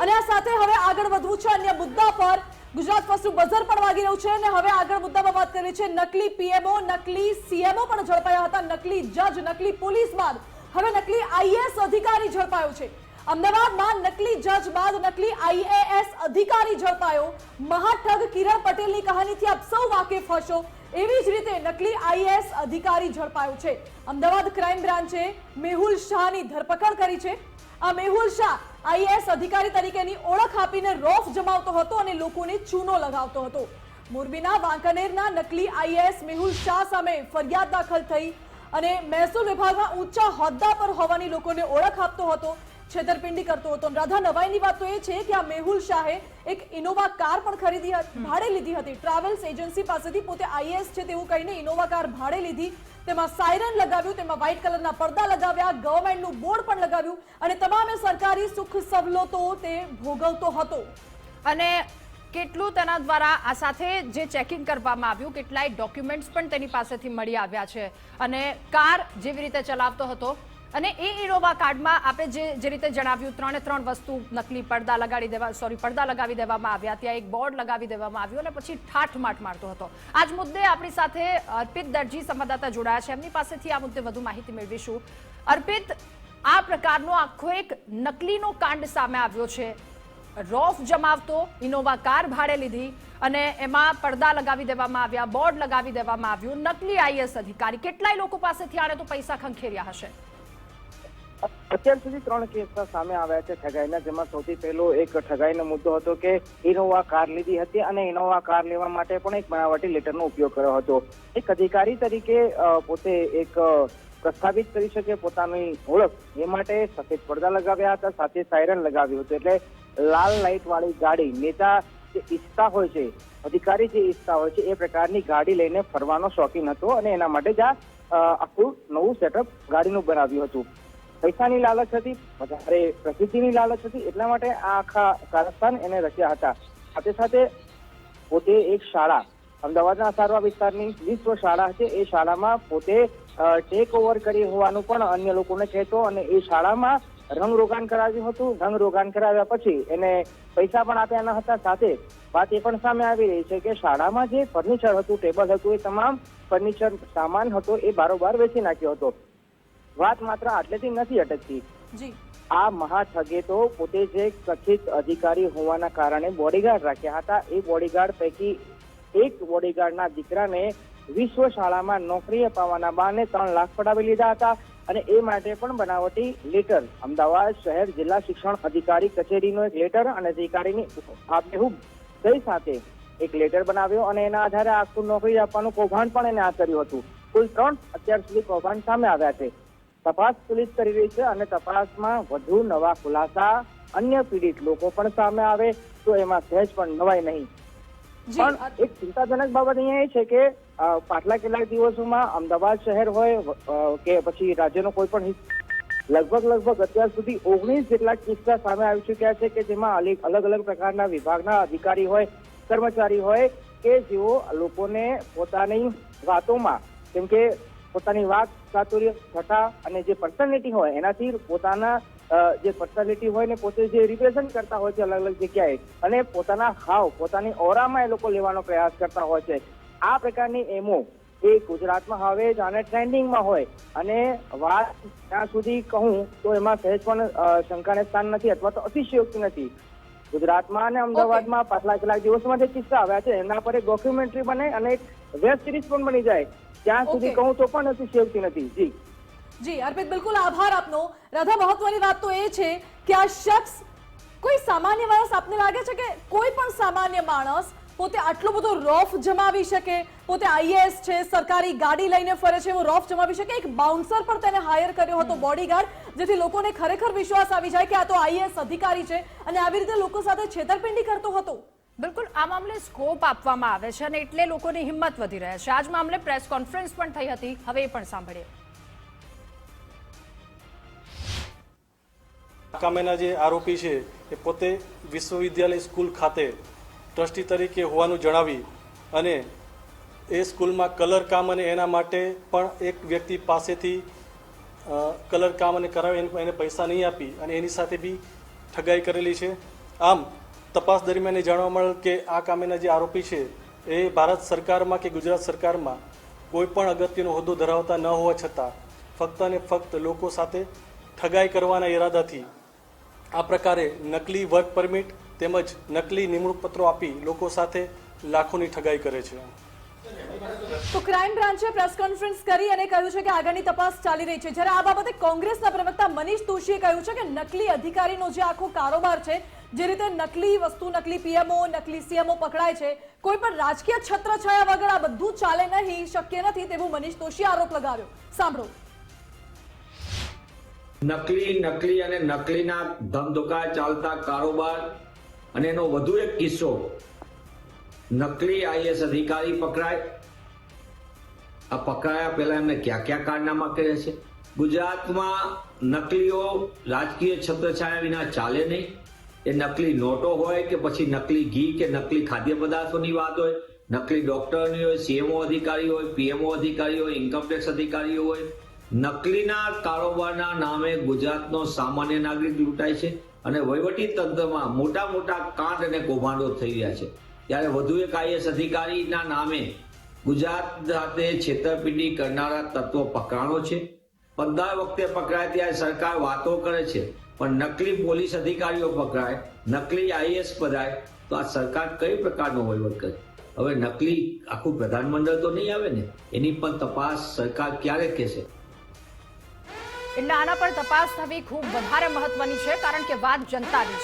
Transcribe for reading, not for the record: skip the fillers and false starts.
અને આ સાથે હવે આગળ વધવું છે અન્ય મુદ્દા પર। ગુજરાત ફર્સ્ટનું બઝર પણ વાગી રહ્યું છે અને હવે આગળ મુદ્દામાં વાત કરી છે। નકલી પીએમઓ, નકલી સીએમઓ પણ ઝડપાયા હતા। નકલી જજ, નકલી પોલીસ બાદ હવે નકલી આઈએએસ અધિકારી ઝડપાયો છે। અમદાવાદમાં નકલી જજ બાદ નકલી આઈએએસ અધિકારી ઝડપાયો। મહાઠગ કિરણ પટેલની કહાનીથી આપ સૌ વાકેફ હશો। એવી જ રીતે નકલી આઈએએસ અધિકારી ઝડપાયો છે। અમદાવાદ ક્રાઇમ બ્રાન્ચે મેહુલ શાહની ધરપકડ કરી છે। આ મેહુલ શાહ આઈએએસ અધિકારી તરીકેની ઓળખ આપીને રોફ જમાવતો હતો અને લોકોને ચૂનો લગાવતો હતો। મોરબીના વાંકાનેરના નકલી આઈએએસ મેહુલ શાહ સામે ફરિયાદ દાખલ થઈ અને મહેસૂલ વિભાગમાં ઊંચા હોદ્દા પર હોવાની લોકોને ઓળખ આપતો હતો, છેતરપિંડી કરતો હતો। રાધા નવાઈની વાત તો એ છે કે આ મેહુલ શાહે એક ઇનોવા કાર પણ ખરીદી ભાડે લીધી હતી। ટ્રાવેલ્સ એજન્સી પાસેથી પોતે આઈએએસ છે તેવું કહીને ઇનોવા કાર ભાડે લીધી, તેમાં સાયરન લગાવ્યું, તેમાં વ્હાઇટ કલરના પડદા લગાવ્યા, ગવર્મેન્ટનું બોર્ડ પણ લગાવ્યું અને તમામે સરકારી સુખ સવલતો તે ભોગવતો હતો। અને કેટલું તેના દ્વારા આ સાથે જે ચેકિંગ કરવામાં આવ્યું, કેટલાય ડોક્યુમેન્ટ્સ પણ તેની પાસેથી મળી આવ્યા છે અને કાર જેવી રીતે ચલાવતો હતો અને એ ઇનોવા કાર્ડમાં આપણે જે રીતે જણાવ્યું, 3 વસ્તુ નકલી પડદા લગાવી દેવામાં આવ્યા, ત્યાં એક બોર્ડ લગાવી દેવામાં આવ્યું અને પછી ઠાઠમાઠ મારતો હતો। આજ મુદ્દે આપણી સાથે અર્પિત દરજી સંવાદદાતા જોડાયા છે, એમની પાસેથી આ મુદ્દે વધુ માહિતી મેળવીશું। અર્પિત, આ પ્રકારનો આખો એક નકલીનો કાંડ સામે આવ્યો છે। રોફ જમાવતો, ઇનોવા કાર ભાડે લીધી અને એમાં પડદા લગાવી દેવામાં આવ્યા, બોર્ડ લગાવી દેવામાં આવ્યું, નકલી આઈએએસ અધિકારી। કેટલાય લોકો પાસેથી આને તો પૈસા ખંખેર્યા હશે। અત્યાર સુધી 3 કેસ સામે આવ્યા છે ઠગાઈના, જેમાં સૌથી પહેલો એક ઠગાઈનો મુદ્દો હતો કે ઇનોવા કાર લીધી હતી અને ઇનોવા કાર લેવા માટે પણ એક બનાવટી લેટરનો ઉપયોગ કર્યો હતો। એક અધિકારી તરીકે પોતે એક પ્રસ્થાપિત કરી શકે પોતાની ઓળખ, એ માટે સફેદ પડદા લગાવ્યા હતા, સાથે સાયરન લગાવ્યું હતું। એટલે લાલ લાઇટ વાળી ગાડી, નેતા જે ઈચ્છતા હોય છે, અધિકારી જે ઈચ્છતા હોય છે, એ પ્રકારની ગાડી લઈને ફરવાનો શોખીન હતો અને એના માટે જ આખું નવું સેટઅપ ગાડીનું બનાવ્યું હતું। પૈસાની લાલચ હતી, વધારે પ્રસિદ્ધિની લાલચ હતી, એટલા માટે આ આખા કારસ્તાન એને રચ્યા હતા। સાથે સાથે પોતે એક શાળા, અમદાવાદના સારવા વિસ્તારની વિશ્વ શાળા છે, એ શાળામાં પોતે ટેક ઓવર કરી હોવાનું પણ અન્ય લોકોને કહેતો અને એ શાળામાં રંગરોગાન કરાવ્યું હતું। રંગરોગાન કરાવ્યા પછી એને પૈસા પણ આપ્યા ન હતા। સાથે વાત એ પણ સામે આવી રહી છે કે શાળામાં જે ફર્નિચર હતું, ટેબલ હતું, એ તમામ ફર્નિચર સામાન હતો એ બારોબાર વેચી નાખ્યો હતો। વાત માત્ર આટલેથી નથી અટકતી। આ મહાઠગે તો પોતે જે કથિત અધિકારી હોવાના કારણે બોડીગાર્ડ રાખ્યા હતા, એ બોડીગાર્ડ પૈકી એક બોડીગાર્ડના દીકરાને વિશ્વ શાળામાં નોકરી અપાવવાના બહાને 3 લાખ પડાવી લીધા હતા અને એ માટે પણ બનાવટી લેટર, અમદાવાદ શહેર જિલ્લા શિક્ષણ અધિકારી કચેરીનો એક લેટર અને અધિકારીની આબેહૂબ સહી સાથે એક લેટર બનાવ્યો અને એના આધારે આખું નોકરી આપવાનું કૌભાંડ પણ એને આ કર્યું હતું। કુલ 3 અત્યાર સુધી કૌભાંડ સામે આવ્યા છે। તપાસ પોલીસ કરી રહી છે અને તપાસમાં વધુ નવા ખુલાસા, અન્ય પીડિત લોકો પણ સામે આવે તો એમાં સહેજ પણ નવાઈ નહીં। પણ એક ચિંતાજનક બાબત અહીંયા એ છે કે પાછલા કેટલાક દિવસોમાં અમદાવાદ શહેર હોય કે પછી રાજ્યનો કોઈ પણ લગભગ અત્યાર સુધી 19 જેટલા કિસ્સા સામે આવી ચૂક્યા છે કે જેમાં અલગ અલગ પ્રકારના વિભાગના અધિકારી હોય, કર્મચારી હોય કે જેઓ લોકોને પોતાની વાતોમાં, કેમ કે પોતાની વાત, ચાતુર્ય, છટા અને જે પર્સનાલિટી હોય એનાથી પોતાના જે પર્સનાલિટી હોય ને પોતે જે રિપ્રેઝન્ટ કરતા હોય છે અલગ અલગ જગ્યાએ, અને પોતાના હાવ, પોતાની ઓરામાં એ લોકો લેવાનો પ્રયાસ કરતા હોય છે। આ પ્રકારની એમો એ ગુજરાતમાં હવે જાણે ટ્રેન્ડિંગમાં હોય અને વાત ત્યાં સુધી કહું તો એમાં સહેજ પણ શંકાને સ્થાન નથી અથવા તો અતિશયોક્તિ નથી। ગુજરાતમાં અને અમદાવાદમાં પાછલા કેટલાક દિવસોમાં જે કિસ્સા આવ્યા છે એના પર એક ડોક્યુમેન્ટરી બને અને એક વેબ સિરીઝ પણ બની જાય, ત્યાં સુધી કહું તો પણ અતિશયોક્તિ નથી। જી અર્પિત, બિલકુલ આભાર આપનો। રાધા, મહત્વની વાત તો એ છે કે આ શખ્સ કોઈ સામાન્ય માણસ, આપને લાગે છે કે કોઈ પણ સામાન્ય માણસ પોતે આટલો બધો રોફ જમાવી શકે? પોતે આઈએએસ છે, સરકારી ગાડી લઈને ફરે છે, એવો રોફ જમાવી શકે? એક બાઉન્સર પર તેને હાયર કર્યો હતો, બોડીગાર્ડ, જેથી લોકોને ખરેખર વિશ્વાસ આવી જાય કે આ તો આઈએએસ અધિકારી છે અને આવી રીતે લોકો સાથે છેતરપિંડી કરતો હતો। બિલકુલ, આ મામલે સ્કોપ આપવામાં આવે છે અને એટલે લોકોની હિંમત વધી રહે છે। આજ મામલે પ્રેસ કોન્ફરન્સ પણ થઈ હતી, હવે એ પણ સાંભળીએ। કામેના જે આરોપી છે એ પોતે વિશ્વવિદ્યાલય સ્કૂલ ખાતે ટ્રસ્ટી તરીકે હોવાનું જણાવી અને એ સ્કૂલમાં કલર કામ અને એના માટે પણ એક વ્યક્તિ પાસેથી કલર કામ અને કરાવી એને પૈસા નહીં આપી અને એની સાથે બી ઠગાઈ કરેલી છે આમ તપાસ દરમિયાન એ જાણવા મળેલ કે આ કામેના જે આરોપી છે એ ભારત સરકારમાં કે ગુજરાત સરકારમાં કોઈ પણ અગત્યનો હોદ્દો ધરાવતા ન હોવા છતાં ફક્ત અને ફક્ત લોકો સાથે ઠગાઈ કરવાના ઈરાદાથી આ પ્રકારે નકલી વર્ક પરમિટ તેમજ નકલી નિમણૂક પત્રો આપી લોકો સાથે લાખોની ઠગાઈ કરે છે. તો ક્રાઇમ બ્રાન્ચે પ્રેસ કોન્ફરન્સ કરી અને કહ્યું છે કે આગળની તપાસ ચાલી રહી છે. જ્યારે આ બાબતે કોંગ્રેસના પ્રવક્તા મનીષ દોશીએ કહ્યું છે કે નકલી અધિકારીનો જે આખો કારોબાર છે, જે રીતે નકલી વસ્તુ, નકલી પીએમઓ, નકલી સીએમઓ પકડાય છે, કોઈ પણ રાજકીય છત્રછાયા વગર આ બધું ચાલે નહીં, શક્ય નથી તેવું મનીષ દોશીએ આરોપ લગાવ્યો. સાંભળો. નકલી અને નકલીના ધમધોકા ચાલતા કારોબાર અને એનો વધુ એક કિસ્સો, નકલી આઈએસ અધિકારી પકડાય. આ પકડાયા પહેલા એમને ક્યાં ક્યાં કારનામા કર્યા છે. ગુજરાતમાં નકલીઓ રાજકીય છત્રછાયા વિના ચાલે નહીં. એ નકલી નોટો હોય કે પછી નકલી ઘી કે નકલી ખાદ્ય પદાર્થોની વાત હોય, નકલી ડોક્ટરની હોય, સીએમઓ અધિકારી હોય, પીએમઓ અધિકારી હોય, ઇન્કમટેક્સ અધિકારીઓ હોય. નકલીના કારોબારના નામે ગુજરાતનો સામાન્ય નાગરિક લૂંટાય છે અને વહીવટી તંત્રમાં મોટા મોટા કાંડ અને કૌભાંડો થઈ રહ્યા છે. ત્યારે વધુ એક આઈએસ અધિકારીના નામે ગુજરાત સાથે છેતરપિંડી કરનારા તત્વો પકડાણો છે. 15 વખતે પકડાય ત્યારે સરકાર વાતો કરે છે, પણ નકલી પોલીસ અધિકારીઓ પકડાય, નકલી આઈએસ પકડાય તો આ સરકાર કઈ પ્રકારનો વહીવટ કરે? હવે નકલી આખું પ્રધાનમંડળ તો નહીં આવે ને, એની પણ તપાસ સરકાર ક્યારે કહેશે? એટલે આના પર તપાસ થવી ખૂબ વધારે મહત્વની છે, કારણ કે વાત જનતાની છે.